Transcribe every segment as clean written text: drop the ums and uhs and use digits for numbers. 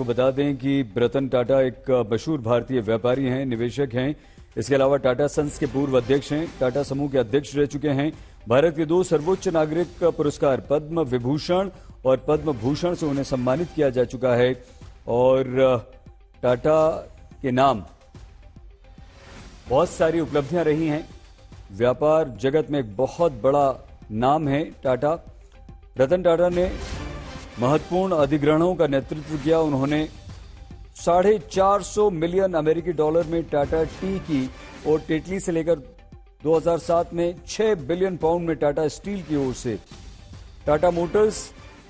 आपको बता दें कि रतन टाटा एक मशहूर भारतीय व्यापारी हैं, निवेशक हैं। इसके अलावा टाटा सन्स के पूर्व अध्यक्ष हैं, टाटा समूह के अध्यक्ष रह चुके हैं। भारत के 2 सर्वोच्च नागरिक पुरस्कार पद्म विभूषण और पद्म भूषण से उन्हें सम्मानित किया जा चुका है। और टाटा के नाम बहुत सारी उपलब्धियां रही हैं। व्यापार जगत में एक बहुत बड़ा नाम है टाटा। रतन टाटा ने महत्वपूर्ण अधिग्रहणों का नेतृत्व किया। उन्होंने 450 मिलियन अमेरिकी डॉलर में टाटा टी की और टेटली से लेकर 2007 में 6 बिलियन पाउंड में टाटा स्टील की ओर से टाटा मोटर्स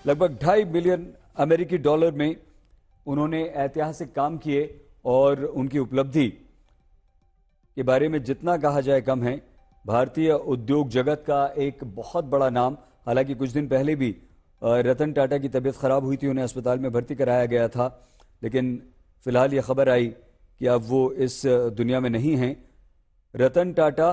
लगभग 2.5 बिलियन अमेरिकी डॉलर में उन्होंने ऐतिहासिक काम किए। और उनकी उपलब्धि के बारे में जितना कहा जाए कम है। भारतीय उद्योग जगत का एक बहुत बड़ा नाम। हालांकि कुछ दिन पहले भी रतन टाटा की तबीयत खराब हुई थी, उन्हें अस्पताल में भर्ती कराया गया था, लेकिन फिलहाल यह खबर आई कि अब वो इस दुनिया में नहीं हैं। रतन टाटा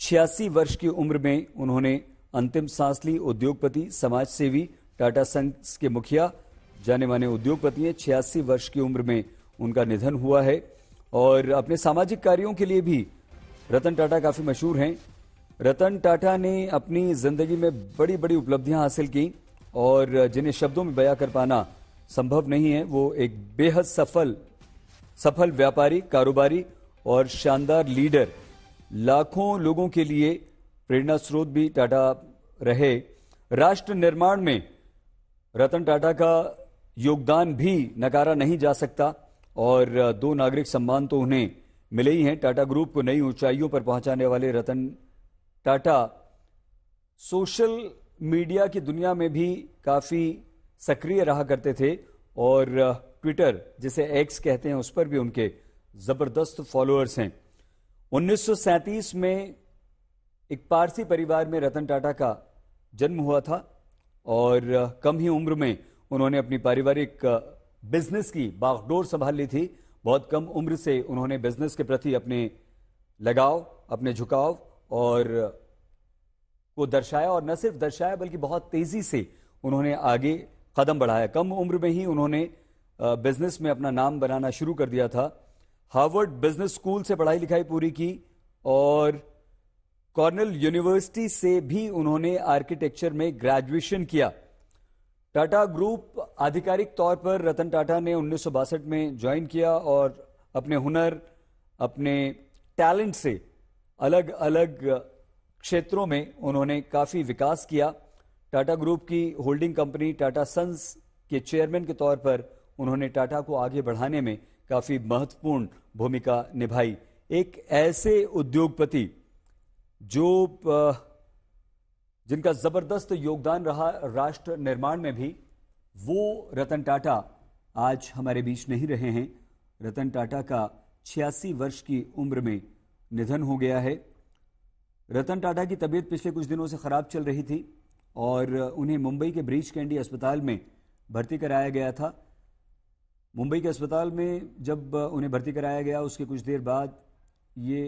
86 वर्ष की उम्र में उन्होंने अंतिम सांस ली। उद्योगपति, समाजसेवी, टाटा सन्स के मुखिया, जाने माने उद्योगपति हैं। 86 वर्ष की उम्र में उनका निधन हुआ है। और अपने सामाजिक कार्यों के लिए भी रतन टाटा काफी मशहूर हैं। रतन टाटा ने अपनी जिंदगी में बड़ी बड़ी उपलब्धियां हासिल की और जिन्हें शब्दों में बयां कर पाना संभव नहीं है। वो एक बेहद सफल व्यापारी, कारोबारी और शानदार लीडर। लाखों लोगों के लिए प्रेरणा स्रोत भी टाटा रहे। राष्ट्र निर्माण में रतन टाटा का योगदान भी नकारा नहीं जा सकता। और 2 नागरिक सम्मान तो उन्हें मिले ही हैं। टाटा ग्रुप को नई ऊंचाइयों पर पहुंचाने वाले रतन टाटा सोशल मीडिया की दुनिया में भी काफी सक्रिय रहा करते थे। और ट्विटर, जिसे एक्स कहते हैं, उस पर भी उनके जबरदस्त फॉलोअर्स हैं। 1937 में एक पारसी परिवार में रतन टाटा का जन्म हुआ था और कम ही उम्र में उन्होंने अपनी पारिवारिक बिजनेस की बागडोर संभाल ली थी। बहुत कम उम्र से उन्होंने बिजनेस के प्रति अपने लगाव, अपने झुकाव और को दर्शाया। और न सिर्फ दर्शाया बल्कि बहुत तेजी से उन्होंने आगे कदम बढ़ाया। कम उम्र में ही उन्होंने बिजनेस में अपना नाम बनाना शुरू कर दिया था। हार्वर्ड बिजनेस स्कूल से पढ़ाई लिखाई पूरी की और कॉर्नेल यूनिवर्सिटी से भी उन्होंने आर्किटेक्चर में ग्रेजुएशन किया। टाटा ग्रुप आधिकारिक तौर पर रतन टाटा ने 1962 में ज्वाइन किया और अपने हुनर, अपने टैलेंट से अलग अलग क्षेत्रों में उन्होंने काफी विकास किया। टाटा ग्रुप की होल्डिंग कंपनी टाटा सन्स के चेयरमैन के तौर पर उन्होंने टाटा को आगे बढ़ाने में काफी महत्वपूर्ण भूमिका निभाई। एक ऐसे उद्योगपति जिनका जबरदस्त योगदान रहा राष्ट्र निर्माण में भी, वो रतन टाटा आज हमारे बीच नहीं रहे हैं। रतन टाटा का 86 वर्ष की उम्र में निधन हो गया है। रतन टाटा की तबीयत पिछले कुछ दिनों से खराब चल रही थी और उन्हें मुंबई के ब्रीच कैंडी अस्पताल में भर्ती कराया गया था। मुंबई के अस्पताल में जब उन्हें भर्ती कराया गया, उसके कुछ देर बाद ये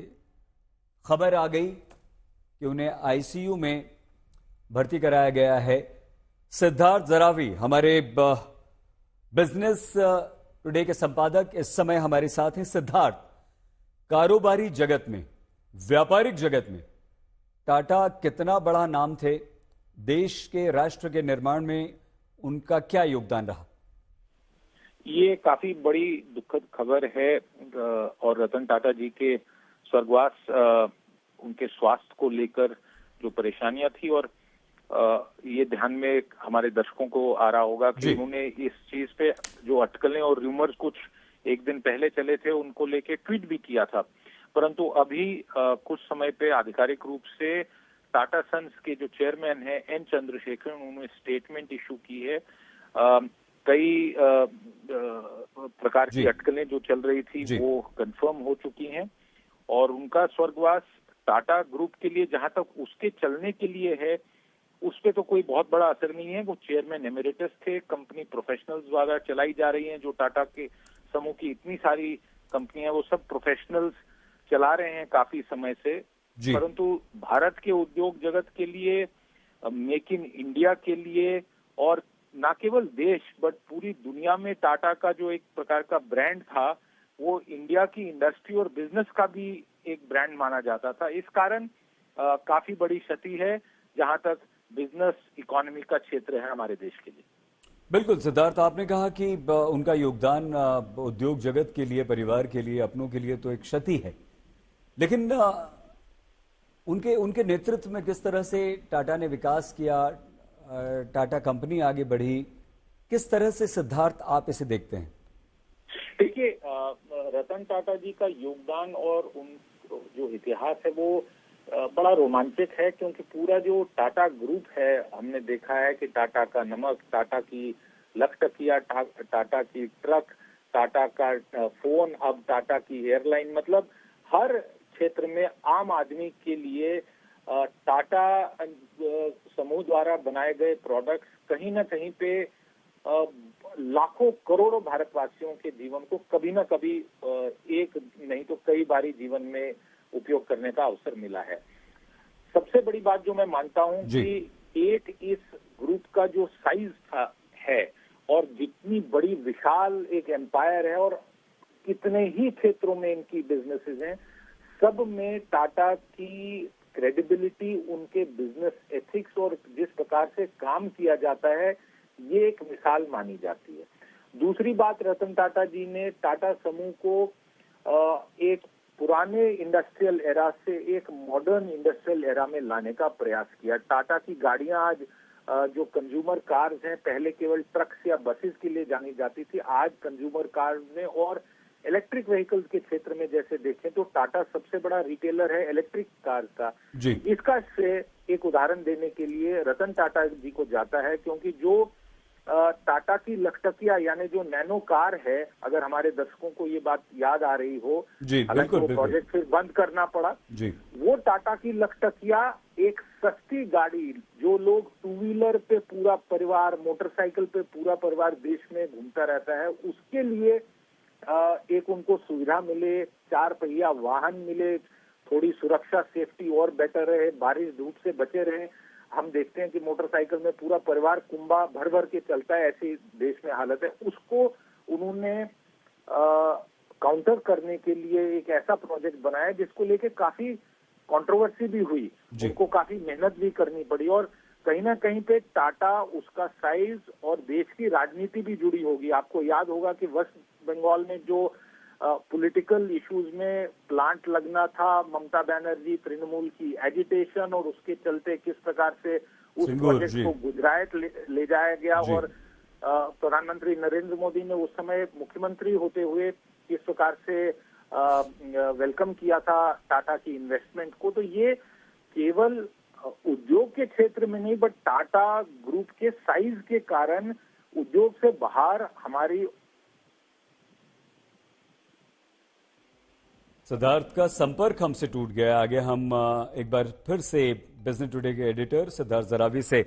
खबर आ गई कि उन्हें आईसीयू में भर्ती कराया गया है। सिद्धार्थ जरावी, हमारे बिजनेस टुडे के संपादक, इस समय हमारे साथ हैं। सिद्धार्थ, कारोबारी जगत में, व्यापारिक जगत में टाटा कितना बड़ा नाम थे? देश के, राष्ट्र के निर्माण में उनका क्या योगदान रहा? ये काफी बड़ी दुखद खबर है और रतन टाटा जी के स्वर्गवास, उनके स्वास्थ्य को लेकर जो परेशानियां थी, और ये ध्यान में हमारे दर्शकों को आ रहा होगा कि उन्होंने इस चीज पे जो अटकलें और रूमर्स कुछ एक दिन पहले चले थे, उनको लेके ट्वीट भी किया था। परंतु अभी कुछ समय पे आधिकारिक रूप से टाटा सन्स के जो चेयरमैन हैं एन चंद्रशेखर, उन्होंने स्टेटमेंट इशू की है। कई प्रकार की अटकलें जो चल रही थी वो कंफर्म हो चुकी हैं और उनका स्वर्गवास टाटा ग्रुप के लिए, जहां तक उसके चलने के लिए है, उस पे तो कोई बहुत बड़ा असर नहीं है। वो चेयरमैन एमिरेटस थे, कंपनी प्रोफेशनल्स द्वारा चलाई जा रही हैं। जो टाटा के समूह की इतनी सारी कंपनियां, वो सब प्रोफेशनल्स चला रहे हैं काफी समय से। परंतु भारत के उद्योग जगत के लिए, मेक इन इंडिया के लिए और ना केवल देश बट पूरी दुनिया में टाटा का जो एक प्रकार का ब्रांड था वो इंडिया की इंडस्ट्री और बिजनेस का भी एक ब्रांड माना जाता था। इस कारण काफी बड़ी क्षति है जहां तक बिजनेस इकोनॉमी का क्षेत्र है हमारे देश के लिए। बिल्कुल सिद्धार्थ, आपने कहा कि उनका योगदान उद्योग जगत के लिए, परिवार के लिए, अपनों के लिए तो एक क्षति है, लेकिन उनके उनके नेतृत्व में किस तरह से टाटा ने विकास किया, टाटा कंपनी आगे बढ़ी, किस तरह से सिद्धार्थ आप इसे देखते हैं? देखिए, रतन टाटा जी का योगदान और उन जो इतिहास है वो बड़ा रोमांचक है, क्योंकि पूरा जो टाटा ग्रुप है हमने देखा है कि टाटा का नमक, टाटा की लखटकिया, टाटा की ट्रक, टाटा का फोन, अब टाटा की एयरलाइन, मतलब हर क्षेत्र में आम आदमी के लिए टाटा समूह द्वारा बनाए गए प्रोडक्ट्स कहीं ना कहीं पे लाखों करोड़ों भारतवासियों के जीवन को कभी ना कभी एक नहीं तो कई बारी जीवन में उपयोग करने का अवसर मिला है। सबसे बड़ी बात जो मैं मानता हूं कि एक इस ग्रुप का जो साइज है और जितनी बड़ी विशाल एक एम्पायर है और कितने ही क्षेत्रों में इनकी बिजनेसेस हैं, सब में टाटा की क्रेडिबिलिटी, उनके बिजनेस एथिक्स और जिस प्रकार से काम किया जाता है, ये एक मिसाल मानी जाती है। दूसरी बात, रतन टाटा जी ने टाटा समूह को एक पुराने इंडस्ट्रियल एरा से एक मॉडर्न इंडस्ट्रियल एरा में लाने का प्रयास किया। टाटा की गाड़ियां आज जो कंज्यूमर कार्स हैं, पहले केवल ट्रक्स या बसेस के लिए जानी जाती थी, आज कंज्यूमर कार्स में और इलेक्ट्रिक व्हीकल्स के क्षेत्र में जैसे देखें तो टाटा सबसे बड़ा रिटेलर है इलेक्ट्रिक कार्स का। इसका श्रेय एक उदाहरण देने के लिए रतन टाटा जी को जाता है, क्योंकि जो टाटा की लखटकिया यानी जो नैनो कार है, अगर हमारे दर्शकों को ये बात याद आ रही हो, हालांकि वो प्रोजेक्ट फिर बंद करना पड़ा, वो टाटा की लखटकिया एक सस्ती गाड़ी, जो लोग टू व्हीलर पे पूरा परिवार, मोटरसाइकिल पे पूरा परिवार देश में घूमता रहता है, उसके लिए एक उनको सुविधा मिले, 4 पहिया वाहन मिले, थोड़ी सुरक्षा सेफ्टी और बेटर रहे, बारिश धूप से बचे रहे। हम देखते हैं कि मोटरसाइकिल में पूरा परिवार कुंभा भर भर के चलता है, ऐसी देश में हालत है। उसको उन्होंने काउंटर करने के लिए एक ऐसा प्रोजेक्ट बनाया जिसको लेके काफी कंट्रोवर्सी भी हुई, उनको काफी मेहनत भी करनी पड़ी और कहीं ना कहीं पे टाटा, उसका साइज और देश की राजनीति भी जुड़ी होगी। आपको याद होगा कि वेस्ट बंगाल में जो पॉलिटिकल इश्यूज में प्लांट लगना था, ममता बनर्जी, तृणमूल की एजिटेशन और उसके चलते किस प्रकार से उस प्रोजेक्ट को गुजरात ले जाया गया और प्रधानमंत्री नरेंद्र मोदी ने उस समय मुख्यमंत्री होते हुए किस प्रकार से वेलकम किया था टाटा की इन्वेस्टमेंट को। तो ये केवल उद्योग के क्षेत्र में नहीं, बट टाटा ग्रुप के साइज के कारण उद्योग से बाहर हमारी। सिद्धार्थ का संपर्क हमसे टूट गया। आगे हम एक बार फिर से बिजनेस टुडे के एडिटर सिद्धार्थ जरावी से